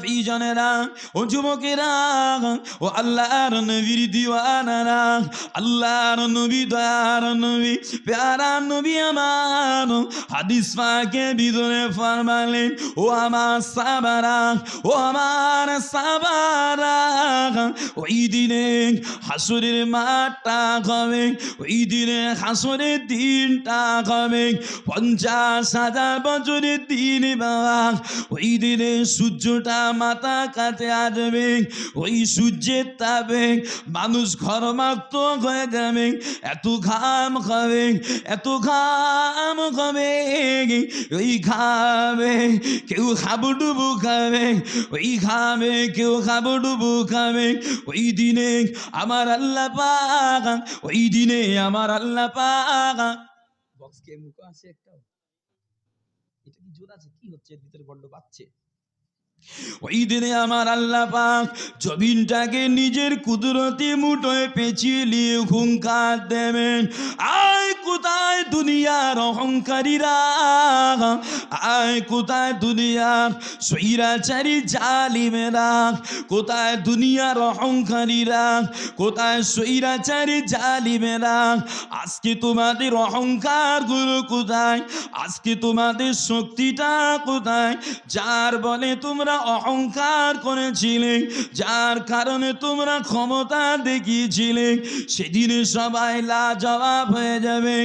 ফিজনেরা ও যুবকেরা ও আল্লাহর নবীর দিওয়ানারা, আল্লাহর নবী দয়ার নবী প্যারা নবী আমার হাদিস পাকে ভিতরে ফরমালেন, ও আমার সাহাবারা, ও আমার সাহাবারা, ওই দিনে হাসরের মাঠটা হবে, ওই দিনে হাসরের দিনটা হবে 50,000 বছরের দিন বাবা। ওই দিনে সূর্যটা মাথা কাছে আসবে, ওই সূর্যের তাপে মানুষ ঘরমাক্ত হয়ে যাবে, এত ঘাম খাবে, এত ঘাম খাবে, ওই ঘামে কেউ হাবুডুবু খাবে, ওই ঘামে কেউ হাবুডুবু খাবে। ওই দিনে আমার আল্লাহ পাক, ওই দিনে আমার আল্লাহ পাক। বক্স কে মুখ আছে একটা, এটা কি জোর আছে, কি হচ্ছে এর ভিতরে বড্ড বাজছে। ওই দিনে আমার আল্লাহ পাক জমিনটাকে নিজের কুদরতি মুঠোয় পেঁচিয়ে নিয়ে হুঙ্কার দেবেন, আয় কোথায় দুনিয়ার অহংকারীরা, আয় কোথায় দুনিয়ার স্বৈরাচারী জালিমেরা, কোথায় দুনিয়ার অহংকারীরা, কোথায় স্বৈরাচারী জালিমেরা, আজকে তোমাদের অহংকার গুলো কোথায়, আজকে তোমাদের শক্তিটা কোথায়, যার বলে তোমরা অহংকার করেছিলে, যার কারণে তোমরা ক্ষমতা দেখিয়েছিলে, সেদিনে সবাই লাজবাব হয়ে যাবে,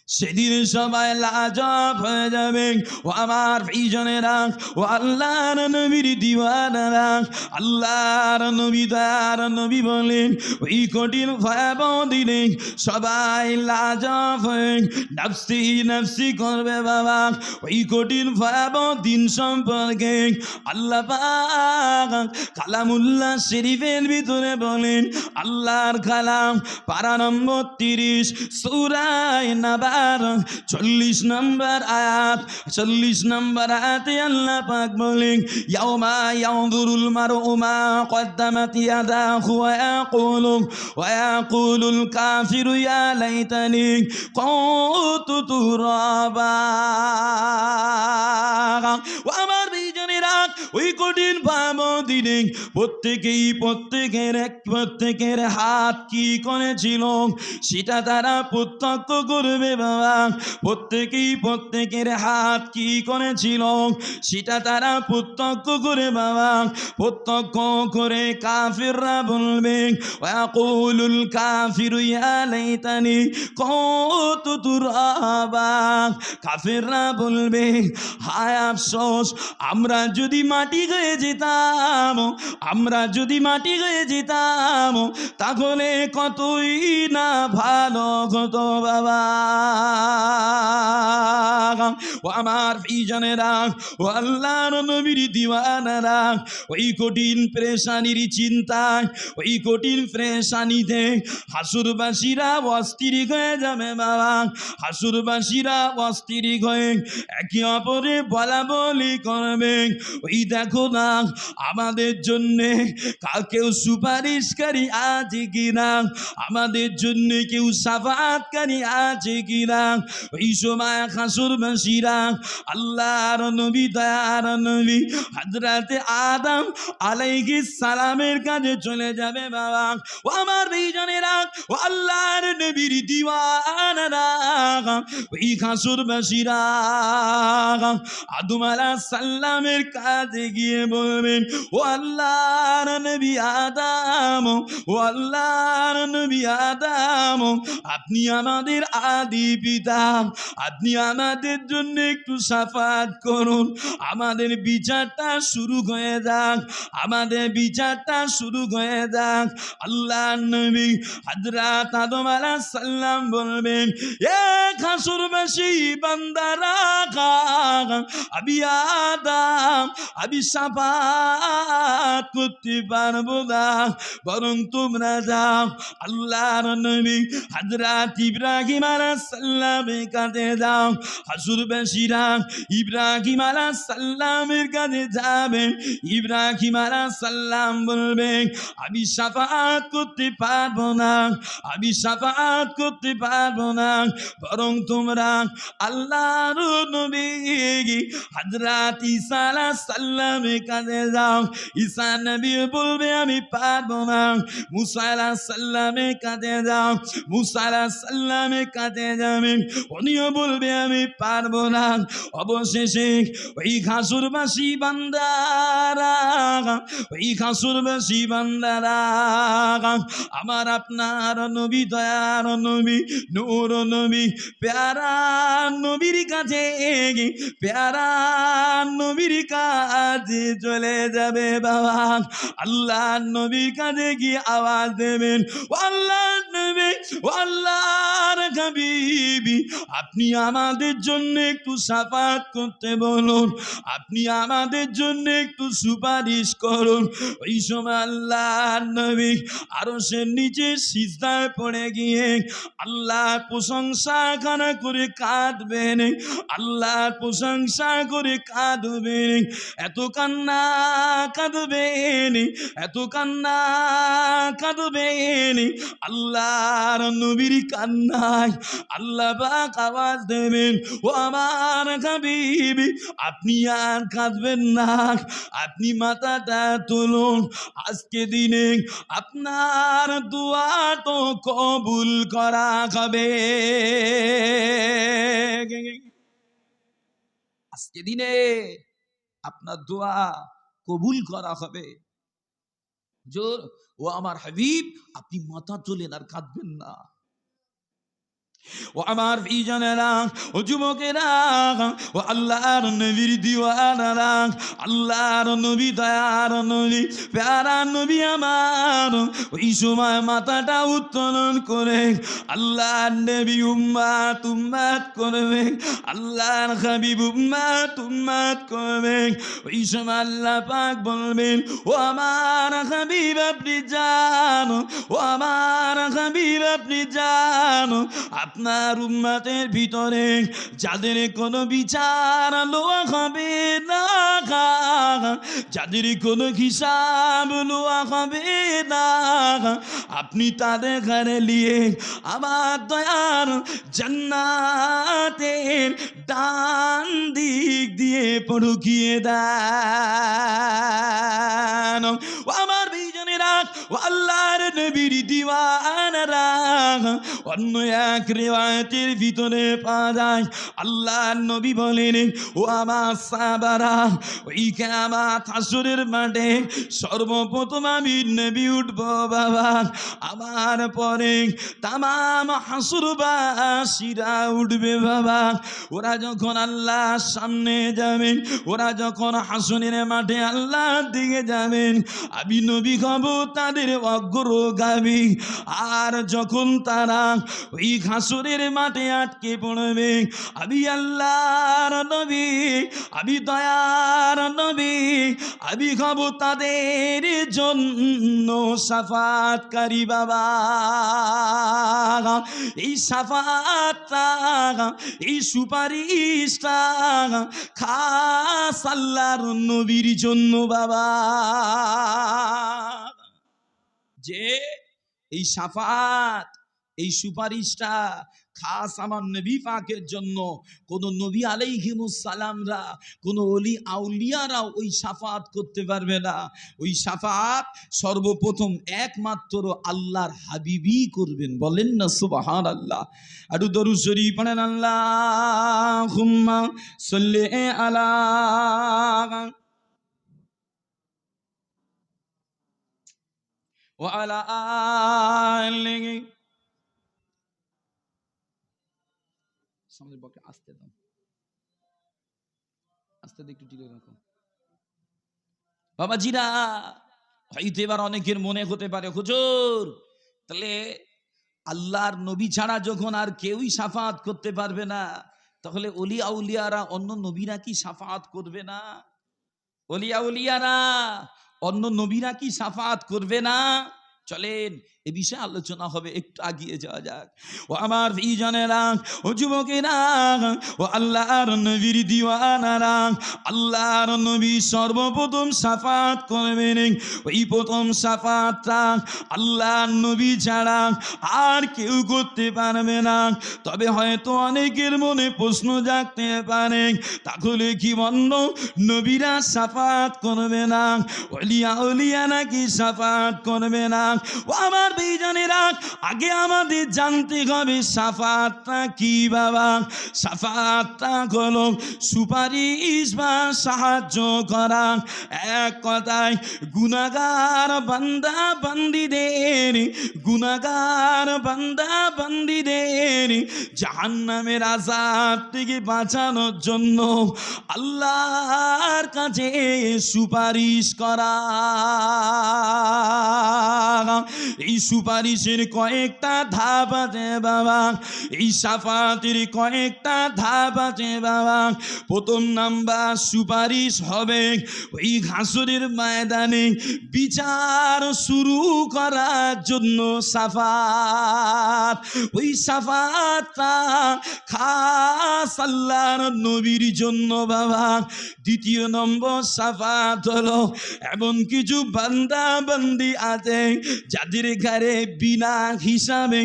সেদিন সবাই লাজবাব হয়ে যাবে। ও আমার প্রিয়জনেরা, ও আল্লাহর নবীর দিওয়ানারা, আল্লাহর নবী দয়ার নবী বলেন, ওই কঠিন ভয়াবহ দিনে সবাই লাজবাব হয়ে নফসি নফসি করবে বাবা। ওই কঠিন ভয়াবহ দিন সম্পর্কে আল্লাহ পাক কালামুল্লাহ শরীফের ভিতরে বলেন, আল্লাহর কালাম পারা নম্বর 30 সূরা নাবা 40 নম্বর আয়াত, 40 নম্বর আয়াতে আল্লাহ পাক বলেন, ইয়াউমা ইয়ানজুরুল মারউ মা কদ্দামাত ইয়াদাহু ওয়া ইয়াকুলুল কাফিরু ইয়া লাইতানি কুনতু তুরাবা। ও আমার বিজনেরা, ওই কঠিন ভয়াবহ দিনে প্রত্যেকের হাত কি করেছিল সেটা তারা প্রত্যক্ষ করবে বাবা। প্রত্যেকের হাত কি করেছিল সেটা তারা প্রত্যক্ষ করে বাবা। প্রত্যক্ষ করে কাফিররা বলবে, ওয়াকুলুল কাফিরু ইয়া লাইতানি কুনতু তুরাবা। কাফিররা বলবে, হায় আফসোস, আমরা যদি মাটি হয়ে যেতাম, আমরা যদি মাটি হয়ে যেতাম তাহলে কতই না ভালো হতো বাবা। ও আমার প্রিয়জনেরা, ও আল্লাহর নবীর দিওয়ানারা, ওই কঠিন পেরেশানির চিন্তায়, ওই কঠিন পেরেশানিতে হাসুরবাসীরা অস্থির হয়ে যাবে বাবা। হাসুরবাসীরা অস্থির হয়ে একে অপরে বলা বলি করবে, ওই দেখো না আমাদের জন্যে কেউ সুপারিশকারী আছে কিনা, আমাদের জন্য কেউ শাফাআতকারী আছে কিনা। ওই সময় হাসুরবাসীরা আল্লাহর নবী দয়ার নবী হযরতে আদম আলাইহিস সালামের কাছে চলে যাবে বাবা। ও আমার ভাইজানেরা, ও আল্লাহর নবীর দিওয়ানারা, ওই হাসুরবাসীরা আদম আলাইহিস সালামের কাছে গিয়ে বলবেন, ও আল্লাহর নবী আদম, ও আল্লাহর নবী আদম, আপনি আমাদের আদি পিতা, আপনি আমাদের জন্য একটু শাফাত করুন, আমাদের বিচারটা শুরু হয়ে যাক, আমাদের বিচারটা শুরু হয়ে যাক। আল্লাহর নবী হযরত আদম আলাইহিস সালাম বলবেন, এ হাসুরবাসী বান্দারা, আমি আদম আমি শাফাত করতে পারবো না, বরং তোমরা যাও আল্লাহর নবী হযরত ইব্রাহিম আলাইহিস সালামের কাছে যাও। হাসুরবাসীরা ইব্রাহিম আলাইহিস সালামের কাছে যাবেন। ইব্রাহিম আলাইহিস সালাম বলবেন, আমি শাফাত করতে পারবো না, আমি শাফাত করতে পারবো না, বরং তোমরা আল্লাহর নবী হযরত ঈসা আলাইহিস সালামের কাছে যাও। ঈসা নবী বলবে আমি পারবো না। মুসা আলাইহিস সালামের কাছে যাও। মুসা আলাইহিস সালামের কাছে যাবেন, উনিও বলবে আমি পারবো না। অবশেষে ওই ঘাসুরবাসী বান্দারা, ওই ঘাসুরবাসী বান্দারা আমার আপনার নবী, দয়ার নবী, নূর নবী, প্যারা নবীর কাছে, প্যারা নবীর কাছে চলে যাবে বাবা। আল্লাহ নবীর কাছে গিয়ে আওয়াজ দেবেন, ও আল্লাহর নবী, ও আল্লাহর হাবিবি, আপনি আমাদের জন্য একটু শাফাত করতে বলুন, আপনি আমাদের জন্য একটু সুপারিশ করুন। ওই সময় আল্লাহর নবী আরশের নিচে সিজদায় পড়ে গিয়ে আল্লাহর প্রশংসা খানা করে কাঁদবেন, আল্লাহর প্রশংসা করে কাঁদবেন। এত কান্না কাঁদবেন, এত কান্না কাঁদবেন, আল্লাহর নবীর কান্নায় আল্লাহ পাক আওয়াজ দেবেন, ও আমার হাবিবি, আপনি আর কাঁদবেন না, আপনি মাথাটা তুলুন। আজকে দিনে আপনার দোয়া তো কবুল করা হবে। আজকে দিনে আপনার দোয়া কবুল করা হবে। জোর, ও আমার হাবিব, আপনি মাথা তোলেন আর কাঁদবেন না। ও আমার ভাইজানেরা, ও যুবকেরা, ও আল্লাহর নবীর দিওয়ানারা, আল্লাহর নবী, দয়ার নবী, প্যারা নবী আমার ওই সময় মাথাটা উত্তোলন করে আল্লাহর নবী উম্মাত উম্মাত করবে, আল্লাহর হাবিব উম্মাত উম্মাত করবে। ওই সময় আল্লাহ পাক বলবেন, ও আমার হাবিব আপনি যান, ও আমার হাবিব আপনি যান। আপনার উম্মতের ভিতরে যাদের কোনো বিচার লোয়া হবে না, যাদের কোনো হিসাব লোয়া হবে না, আপনি তাদের ঘরে নিয়ে আমার দয়ার জান্নাতের ডান দিক দিয়ে পড়ুকিয়ে দেন। ও আমার বিজনেরা, ও আল্লাহর নবীর দিওয়ানারা, অন্য এক রিওয়ায়াতের ভিতরে পাওয়া যায় আল্লাহর নবী বলেন, ও আমার সাহাবারা, ওই কিয়ামত হাসরের মাঠে সর্বপ্রথম আমি নবী উঠব বাবা, আমার পরে তামাম হাসরবাসীরা উঠবে বাবা। ওরা যখন আল্লাহর সামনে যাবেন, ওরা যখন হাসরের মাঠে আল্লাহর দিকে যাবেন, আমি নবী হব তাদের অগ্রগামী। আর যখন তারা ওই হাসরের মাঠে আটকে পড়বে, আমি আল্লাহর নবী, আমি দয়ার নবী, আমি হব তাদের জন্য শাফাতকারী বাবা। এই শাফাতটা, এই সুপারিশটা খাস আল্লাহর নবীর জন্য বাবা। যে এই শাফাত, এই সুপারিশটা খাস আমার নবী পাকের জন্য। কোন নবী আলাইহিমুস সালামরা, কোন ওলি আউলিয়ারা ওই শাফাত করতে পারবে না। ওই শাফাত সর্বপ্রথম একমাত্র আল্লাহর হাবিবই করবেন। বলেন না সুবহানাল্লাহ। আর দরুদ শরীফ পড়েন, আল্লাহুম্মা সাল্লি আলা ওয়া আলা আলিহি। সামনের বকে আস্তে দাও, আস্তে একটু টিকে রাখো বাবাজিরা। হয়তো এবার অনেকের মনে হতে পারে, হুজুর তাহলে আল্লাহর নবী ছাড়া যখন আর কেউই শাফাত করতে পারবে না, তাহলে ওলি আউলিয়ারা, অন্য নবীরা কি শাফাত করবে না? ওলিয়া উলিয়ারা অন্য নবীরা কি সাফাত করবে না? চলেন এ বিষয়ে আলোচনা হবে, একটু আগিয়ে যাওয়া যাক। ও আমার ভাইজানেরা, ও যুবকেরা, ও আল্লাহর নবীর দিওয়ানারা, আল্লাহর নবী সর্বপ্রথম সাফাত করবেন। ওই প্রথম সাফাতটা আল্লাহর নবী ছাড়া আর কেউ করতে পারবে না। তবে হয়তো অনেকের মনে প্রশ্ন জাগতে পারে, তাহলে কি বন্ধ নবীরা সাফাত করবে না? ওলিয়া উলিয়া নাকি সাফাত করবে না? ও আমার ভাইজানেরা, আগে আমাদের জানতে হবে সাফাতটা কি বাবা। সাফাতটা হলো সুপারিশ বা সাহায্য করা। এক কথায় গুনাহগার বান্দা বান্দীদের, গুনাহগার বান্দা বান্দীদের জাহান্নামের আযাব থেকে বাঁচানোর জন্য আল্লাহর কাছে সুপারিশ করা। এই সুপারিশের কয়েকটা ধাপ আছে বাবা, এই সাফাতের কয়েকটা ধাপ আছে বাবা। প্রথম নাম্বার সুপারিশ হবে ওই হাসরের ময়দানে বিচার শুরু করার জন্য সাফাত। ওই সাফাতটা খাস আল্লাহর নবীর জন্য বাবা। দ্বিতীয় নম্বর সাফাত হলো এমন কিছু বান্দা বান্দি আছে যাদের ঘরে বিনা হিসাবে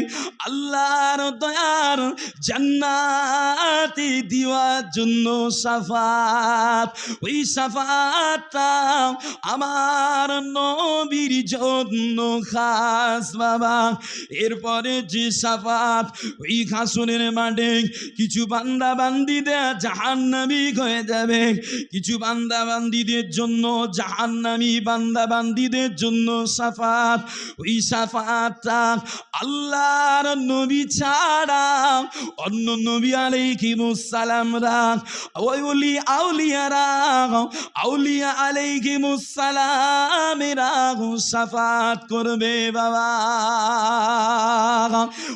আল্লাহর দয়ার জান্নাতে দেওয়ার জন্য সাফাত। ওই সাফাতটা আমার নবীর জন্য খাস বাবা। এরপরে যে সাফাত, ওই হাসরের মাঠে কিছু বান্দা বান্দিদের জাহান্নামী হয়ে যাবে, কিছু বান্দা বান্দিদের জন্য জাহান্নামী বান্দা বান্দিদের জন্য সাফাত। ওই সাফাতটা আল্লাহর নবী ছাড়া অন্য নবী আলাইহিমুস সালামরা, ওই ওলি আউলিয়ারা, আউলিয়া আলাইহিমুস সালামেরা সাফাত করবে বাবা।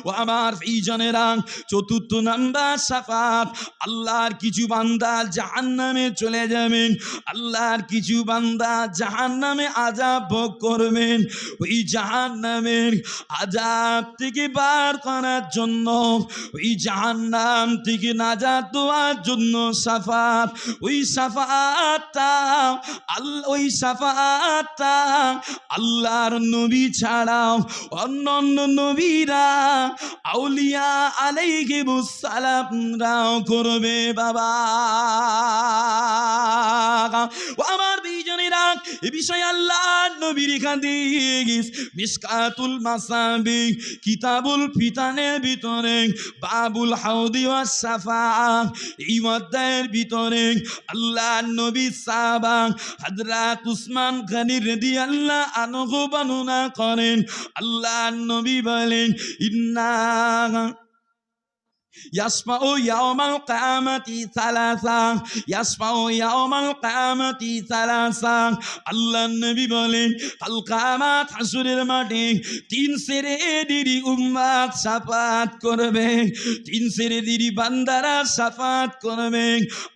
ও আমার ভাইজানেরা, চতুর্থ নাম্বার সাফাত, আল্লাহর কিছু বান্দা জাহান্নামে চলে যাবেন, আল্লাহর কিছু বান্দা জাহান্নামে আযাব ভোগ করবেন। ওই জাহান্নামের আযাব থেকে বার করার জন্য, ওই জাহান্নাম থেকে নাজাত দেওয়ার জন্য সাফাত। ওই সাফাতটা ওই সাফাতটা আল্লাহর নবী ছাড়াও অন্যান্য নবীরা, আউলিয়া আলাইহিমুস সালামরাও করবে বাবা। ও আমার ভাইজানেরা, এ বিষয়ে আল্লাহর নবীর হাদিস মিশকাতুল মাসাবিহ কিতাবুল ফিতানের ভিতরে বাবুল হাউদি ওয়াস সাফাআহ, এই অধ্যায়ের ভিতরে আল্লাহর নবী সাহাবা হযরত উসমান গনি রাদিয়াল্লাহু আনহু বর্ণনা করেন, আল্লাহর নবী বলেন, ইন্না ইয়াসমাউ ইয়াউমাল কিয়ামাতি সালাসা, ইয়াসমাউ ইয়াউমাল কিয়ামাতি সালাসা। আল্লাহর নবী বলেন, কাল কিয়ামত হাসরের মাঠে তিন শ্রেণীর উম্মত সাফাত করবে, তিন শ্রেণীর বান্দারা সাফাত করবে।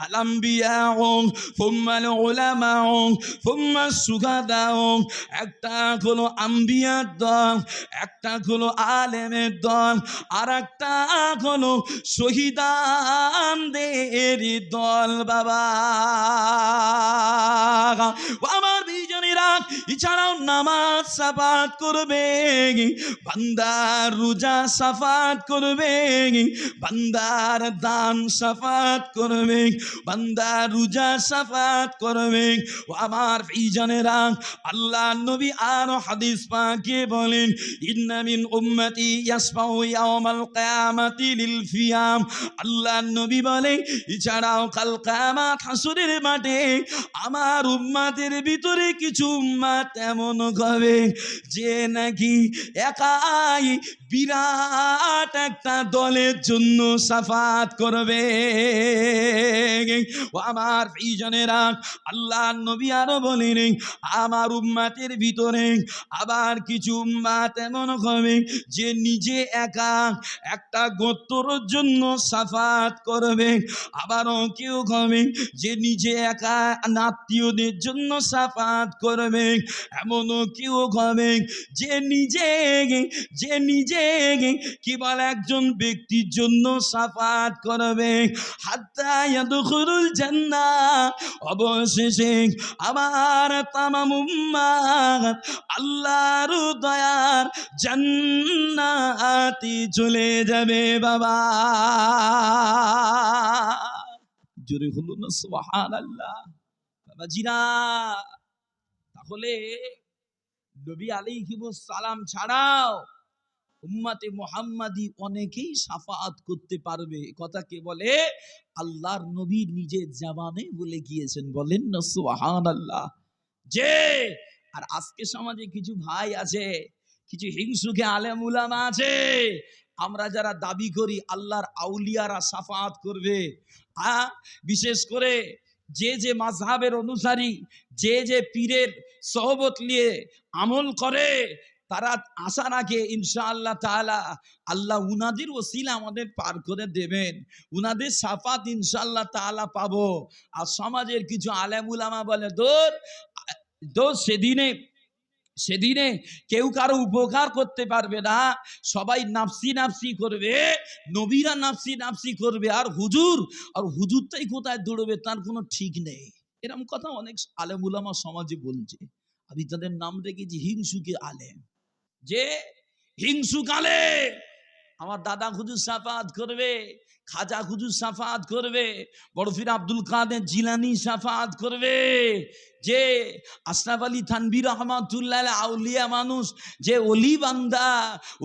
আল আম্বিয়াউ ফুম্মাল উলামাউ ফুম্মাস শুহাদাউ। একটা হলো আম্বিয়ার দল, একটা হলো আলেমের দল, আর একটা হলো শহীদানদের দল বাবা। আমার ভাইজানেরা, এছাড়াও নামাজ সাফাত করবে, বান্দার রোজা সাফাত করবে, বান্দার দান সাফাত করবে, বান্দার রোজা সাফাত করবে। ও আমার ভাইজানেরা, আল্লাহর নবী আর হাদিস পাকে বলেন, ইন্না মিন উম্মতি ইয়াসমাউ ইয়াউমাল কিয়ামাতি লিল ফিয়াম। আল্লাহর নবী বলে, এছাড়াও কাল কিয়ামত হাসরের মাঠে আমার উম্মতের ভিতরে কিছু উম্মত এমন হবে যে নাকি একাই বিরাট একটা দলের জন্য শাফাত করবে। ও আমার প্রিয়জনেরা, আল্লাহর নবী আরো বলেন, আমার উম্মতের ভিতরে আবার কিছু উম্মত এমন হবে যে নিজে একা একটা গোত্রর জন্য শাফাত করবে। আবারও কেউ হবে যে নিজে একা আত্মীয়দের জন্য শাফাত করবে। এমনও কেউ হবে যে নিজে কি বলে একজন ব্যক্তির জন্য শাফাত করবে। হাত্তা ইয়াদখুলুল জান্নাহ, অবশেষে আমার তামাম উম্মাত আল্লাহর দয়ার জান্নাতে চলে যাবে। বাবা জোরে হলো না সুবহানাল্লাহ। বাবাজিরা, তাহলে নবী আলাইহিস সালাম ছাড়াও উম্মতে মুহাম্মাদি অনেকেই শাফাআত করতে পারবে। কথা কে বলে? আল্লাহর নবী নিজের জবানে বলে গিয়েছেন। বলেন না সুবহানাল্লাহ। যে আর আজকে সমাজে কিছু ভাই আছে, কিছু হিংসুকে আলেম উলামা আছে, আমরা যারা দাবি করি আল্লাহর আউলিয়ারা শাফাআত করবে, বিশেষ করে যে মাযহাবের অনুসারী, যে পীরের সোহবত নিয়ে আমল করে, তারা আশা রাখে ইনশাআল্লাহ তাআলা আল্লাহ উনাদের ওসিলা আমাদের পার করে দেবেন, উনাদের শাফাত ইনশাআল্লাহ তাআলা পাবো। আর সমাজের কিছু আলেম উলামা বলে দোষ সেদিনে কেউ কারো উপকার করতে পারবে না, সবাই নাফসি নাফসি করবে, নবীরা নাফসি নাফসি করবে, আর হুজুরটাই কোথায় দৌড়বে তার কোনো ঠিক নেই। এরকম কথা অনেক আলেম উলামা সমাজে বলছে। আমি তাদের নাম রেখেছি হিংসুকে আলেম। যে হিংসুক আলেম, আমার দাদা হুজুর শাফাত করবে, খাজা হুজুর শাফাত করবে, বড় পীর আব্দুল কাদের জিলানী শাফাত করবে, যে আশরাফ আলী থানভী রহমাতুল্লাহ আউলিয়া মানুষ, যে ওলি বান্দা,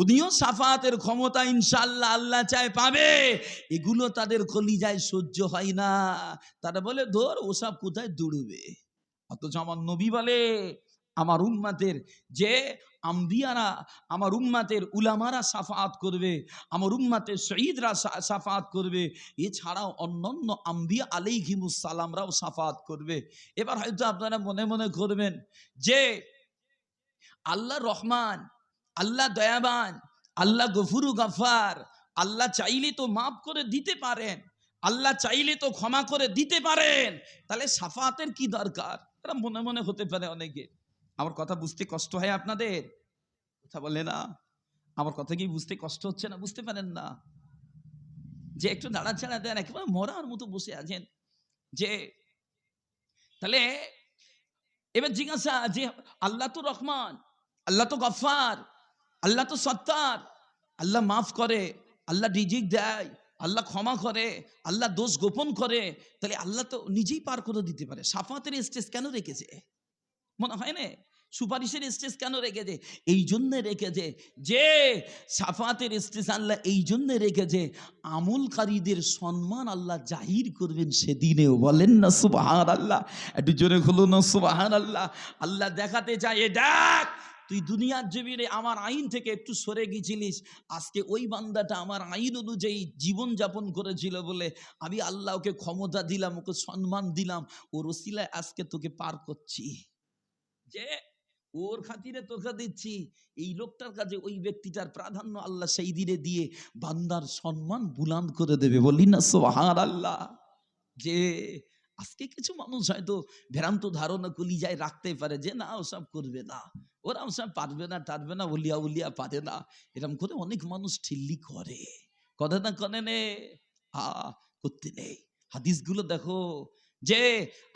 উনিও শাফাতের ক্ষমতা ইনশাআল্লাহ আল্লাহ চায় পাবে। এগুলো তাদের কলিজায় সহ্য হয় না। তারা বলে ধর ওসব কোথায় দৌড়বে। অথচ আমার নবী বলে আমার উম্মতের যে আম্বিয়ারা, আমার উম্মতের উলামারা শাফাআত করবে, আমার উম্মতের শহীদরা শাফাআত করবে, এছাড়াও অন্যান্য আম্বিয়া আলাইহিমুস সালামরাও শাফাআত করবে। এবার হয়তো আপনারা মনে মনে করবেন যে আল্লাহ রহমান, আল্লাহ দয়াবান, আল্লাহ গফুরু গাফার, আল্লাহ চাইলে তো মাফ করে দিতে পারেন, আল্লাহ চাইলে তো ক্ষমা করে দিতে পারেন, তাহলে শাফাআতের কি দরকার? এটা মনে মনে হতে পারে অনেকে। আমার কথা বুঝতে কষ্ট হয় আপনাদের? কথা বলে না, আমার কথা কি বুঝতে কষ্ট হচ্ছে না? বুঝতে পারেন না যে একটু নাড়াচাড়া দেন, একেবারে মরার মতো বসে আছেন। যে তাহলে এবার জিজ্ঞাসা যে আল্লাহ তো রহমান, আল্লাহ তো গফফার, আল্লাহ তো সত্তার, আল্লাহ মাফ করে, আল্লাহ রিজিক দেয়, আল্লাহ ক্ষমা করে, আল্লাহ দোষ গোপন করে, তাহলে আল্লাহ তো নিজেই পার করে দিতে পারে। শাফাতের স্টেজ কেন রেখেছে? মনে হয় না সুপারিশের স্টেজ কেন রেখেছে? এই জন্য রেখেছে যে শাফাতের স্টেজ আল্লাহ এই জন্য রেখেছে আমলকারীদের সম্মান আল্লাহ জাহির করবেন সেদিনেও। বলেন না সুবহানাল্লাহ। একটু জোরে বলুন না সুবহানাল্লাহ। আল্লাহ দেখাতে চায়, এ দেখ তুই দুনিয়ার জমিনে আমার আইন থেকে একটু সরে গেছিলিস, আজকে ওই বান্দাটা আমার আইন অনুযায়ী জীবন যাপন করেছিল বলে আমি আল্লাহ ওকে ক্ষমতা দিলাম, ওকে সম্মান দিলাম, ওর ওসিলায় আজকে তোকে পার করছি। যে ওর খাতিরে তোকে দিচ্ছি, এই লোকটার কাছে ওই ব্যক্তিটার প্রাধান্য আল্লাহ সেই দিনে দিয়ে বান্দার সম্মান বুলান্দ করে দেবে। বলি না সুবহানাল্লাহ। যে আজকে কিছু মানুষ হয়তো ভ্রান্ত ধারণা কলিজায় রাখতে পারে যে না ওসব করবে না, ওরা ওসব পারবে না, টারবে না, উলিয়া উলিয়া পারে না, এরকম করে অনেক মানুষ ঠিল্লি করে। কথা না করে নে, করতে নেই। হাদিসগুলো দেখো, যে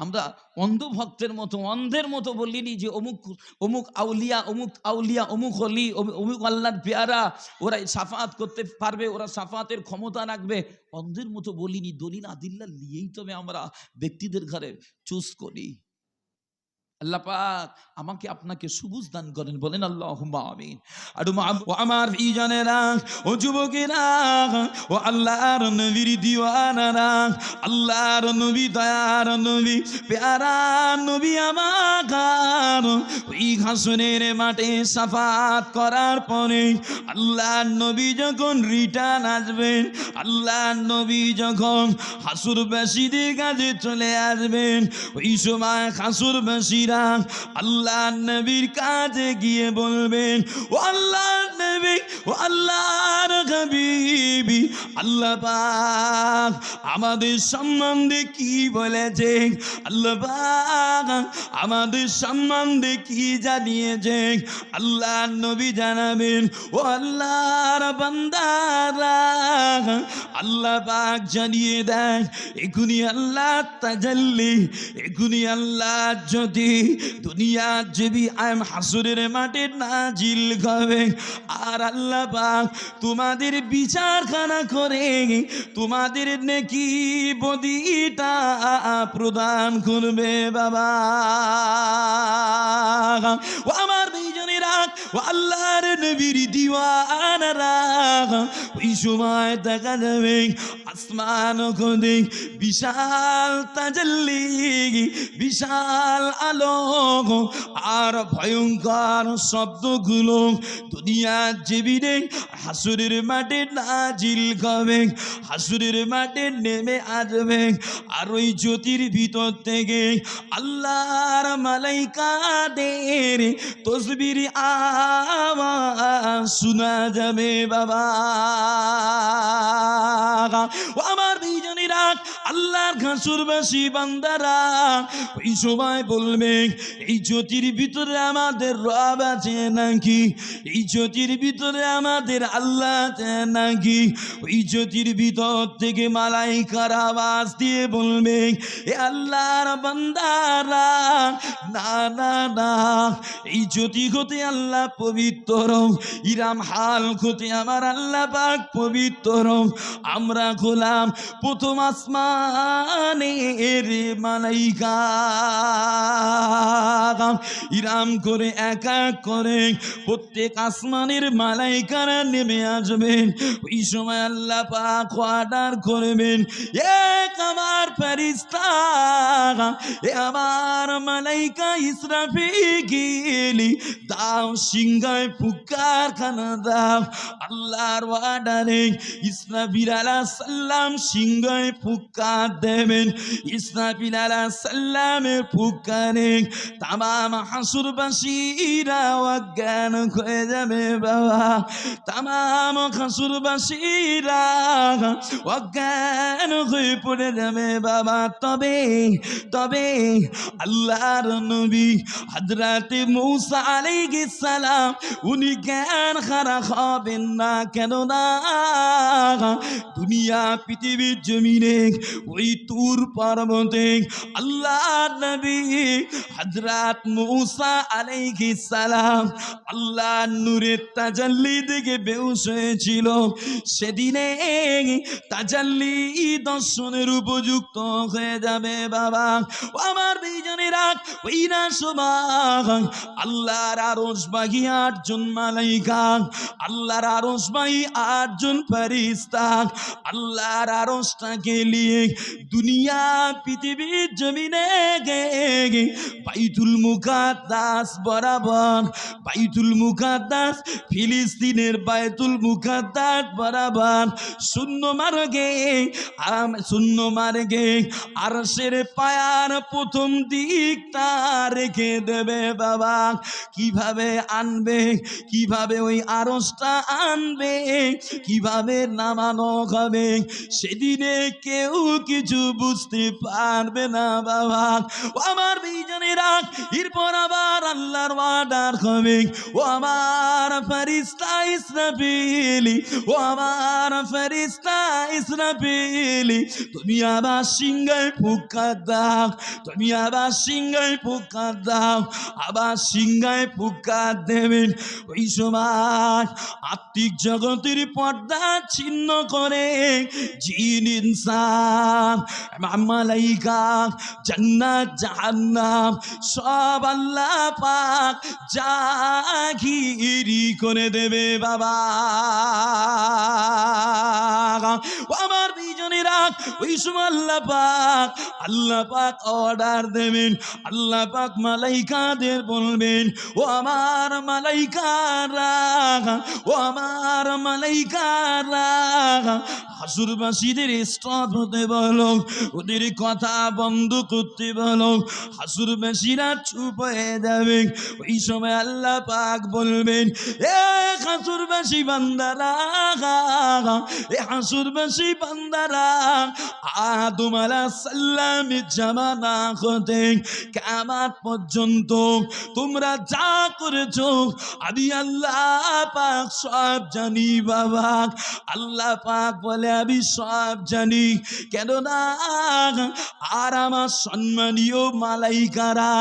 আমরা অন্ধভক্তের মতো অন্ধের মতো বলিনি যে অমুক অমুক আউলিয়া, অমুক আউলিয়া, অমুক অলি, অমুক আল্লাহর পেয়ারা, ওরা সাফাত করতে পারবে, ওরা সাফাতের ক্ষমতা রাখবে, অন্ধের মতো বলিনি। দলিল আদিল্লা নিয়েই তবে আমরা ব্যক্তিদের ঘরে চুজ করি। আল্লাহ পাক আমাকে আপনাকে সবুজ দান করেন। বলেন আল্লাহুম্মা আমিন। আর ও আমার প্রিয়জনেরা, ও যুবকেরা, ও আল্লাহর নবীর দিওয়ানারা, আল্লাহর নবী দয়ার নবী, প্যারা নবী আমার এই হাসরের মাঠে সাফাত করার পরে আল্লাহর নবী যখন রিটার্ন আসবেন, আল্লাহর নবী যখন হাসুরবাসীদের কাছে চলে আসবেন, ওই সময় হাসুরবাসীরা আল্লাহর নবীর কাছে গিয়ে বলবেন, ও আল্লাহর নবী, ও আল্লাহর হাবিবি, আল্লাহ পাক আমাদের সম্বন্ধে কি বলেছে, আল্লাহ পাক আমাদের সম্বন্ধে কি জানিয়েছে। আল্লাহর নবী জানাবেন, ও আল্লাহর বান্দারা, আল্লাহ পাক জানিয়ে দেন, এখুনি আল্লাহ তাজাল্লি, এখুনি আল্লাহ যদি দুনিয়ার জবি আম হাসুরের মাঠে নাজিল হবে, আর আল্লাহ পাক তোমাদের বিচারখানা করে তোমাদের নেকি বদিটা প্রদান করবে। বাবা ও আমার দুইজনেরা, ও আল্লাহর নবীর দিওয়ানারা, ওই সময় দেখা যাবে আসমান খুদে বিশাল তাজাল্লি, বিশাল আলোক আর ভয়ঙ্কর শব্দগুলো দুনিয়ার জমিনে হাসুরের মাঠে নাজিল হবে, হাসুরের মাঠে নেমে আসবে। আর ওই জ্যোতির ভিতর থেকে আল্লাহর মালাইকাদের তসবির আওয়াজ শোনা যাবে। বাবা ও আমার দুইজনেরা, আল্লাহর হাসুরবাসী বান্দারা ওই সময় বলবে, এই জ্যোতির ভিতরে আমাদের রব আছে নাকি, এই জ্যোতির ভিতরে আমাদের আল্লাহ আছে নাকি। ওই জ্যোতির ভিতর থেকে মালাইকার আওয়াজ দিয়ে বলবে, এ আল্লাহর বান্দারা, না না না, এই জ্যোতি হতে আল্লাহ পবিত্র, ইরাম হাল হতে আমার আল্লাহ পাক পবিত্র। আমরা গোলাম প্রথম আসমানের মালাইকা, ইরাম করে এক এক করে প্রত্যেক আসমানের মালাইকারা নেমে আসবেন। ওই সময় আল্লাহ পাক অর্ডার করবেন, এক আমার ফেরেশতা, এ আমার মালাইকা ইসরাফিল, দাও সিংহায় ফুৎকার খানা দাও। আল্লাহর অর্ডারে ইসরাফিল আলাইহিস সালাম সিংহায় ফুৎকার দেবেন। ইসরাফিল আলাইহিস সালামের ফুৎকারে তামাম হাসুরবাসীরা অজ্ঞান হয়ে যাবে। বাবা তামাম হাসুরবাসীরা অজ্ঞান হয়ে পড়ে যাবে। বাবা তবে তবে আল্লাহর নবী হযরতে মূসা আলাইহিস সালাম উনি জ্ঞান হারা হবেন না। কেন না, দুনিয়া পৃথিবীর জমিনে ওই তুর পর্বতে আল্লাহর নবী হযরত মূসা আলাইহিস সালাম আল্লাহর নূরের তাজাল্লি থেকে বেহুশ হয়েছিল। সেদিনে তাজাল্লি দর্শনের উপযুক্ত হয়ে যাবে। বাবা ও আমার দুইজনেরা, ওই না সময় আল্লাহর আরশবাহী 8 জন মালাইকা, আল্লাহর আরশবাহী 8 জন ফেরেশতা আল্লাহর আরশটাকে নিয়ে দুনিয়া পৃথিবীর জমিনে গে বাইতুল মুকাদ্দাস বরাবর, বাইতুল মুকাদ্দাস ফিলিস্তিনের বাইতুল মুকাদ্দাস বরাবর শূন্য মার্গে আরশের পায়ার প্রথম দিকটা রেখে দেবে। বাবা কিভাবে আনবে, কিভাবে ওই আরশটা আনবে, কিভাবে নামানো হবে, সেদিনে কেউ কিছু বুঝতে পারবে না। বাবা ও আমার দুইজনেরা, এরপর আবার আল্লাহর অর্ডার হবে, ও আমার ফেরেশতা ইসরাফিল, ও আমার ফেরেশতা ইসরাফিল, তুমি আবার সিংহায় ফুৎকার দাও, তুমি আবার সিংহায় ফুৎকার দাও। আবার সিংহায় ফুৎকার দেবেন। ওই সময় আত্মিক জগতের পর্দা ছিন্ন করে জিন ইনসান মালাইকা জান্নাত জাহান্নাম সব আল্লাহ পাক জাহিরি করে দেবে। বাবা ও আমার বিজনেরা ওই সময় আল্লাহ পাক অর্ডার দেবেন, আল্লাহ পাক মালাইকাদের বলবেন, ও আমার মালাইকারা, ও আমার মালাইকারা, হাসুরবাসীদের স্টপ হতে বলো, ওদের কথা বন্ধ করতে বলো। হাসুরবাসীরা চুপ হয়ে যাবে। ওই সময় আল্লাহ পাক বলবেন, এ হাসুরবাসী বান্দারা, এ হাসুরবাসী বান্দারা, আদম আলাইহিস সালামের জামানা হতে কিয়ামত পর্যন্ত তোমরা যা করেছো আমি আল্লাহ পাক সব জানি বাবা। আল্লাহ পাক বলে আমি সব জানি, কেননা আর আমার সম্মানীয় মালাইকারা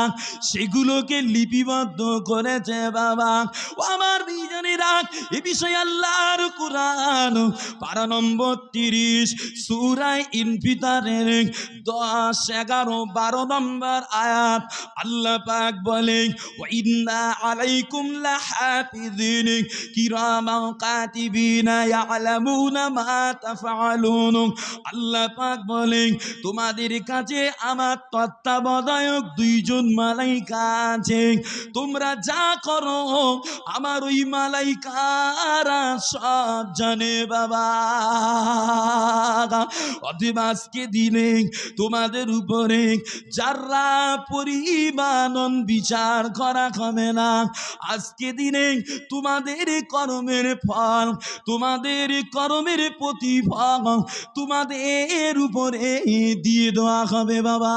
সেগুলোকে লিপিবদ্ধ করেছে বাবা। ও আমার বিজনেরা, এ বিষয়ে আল্লাহর কুরআন পারা নম্বর 30 সূরা ইনফিতারের 10, 11, 12 নম্বর আয়াত আল্লাহ পাক বলেন, ওয়া ইন্না আলাইকুম লাহাফিজিন কিরামান কাতিবিনা ইয়ালামুনা মা তাফআলুন। আল্লাহ পাক বলেন, তোমাদের কাছে আমার তত্ত্বাবধায়ক 2 জন মালাইকা আছে, তোমরা যা করো আমার ওই মালাইকারা সব জানে বাবা। অতএব আজকে দিনে তোমাদের উপরে যারা পরিমাণ বিচার করা হবে না। আজকে দিনে তোমাদের কর্মের ফল, তোমাদের কর্মের প্রতিফল তোমাদের উপরে দিয়ে দেওয়া হবে বাবা।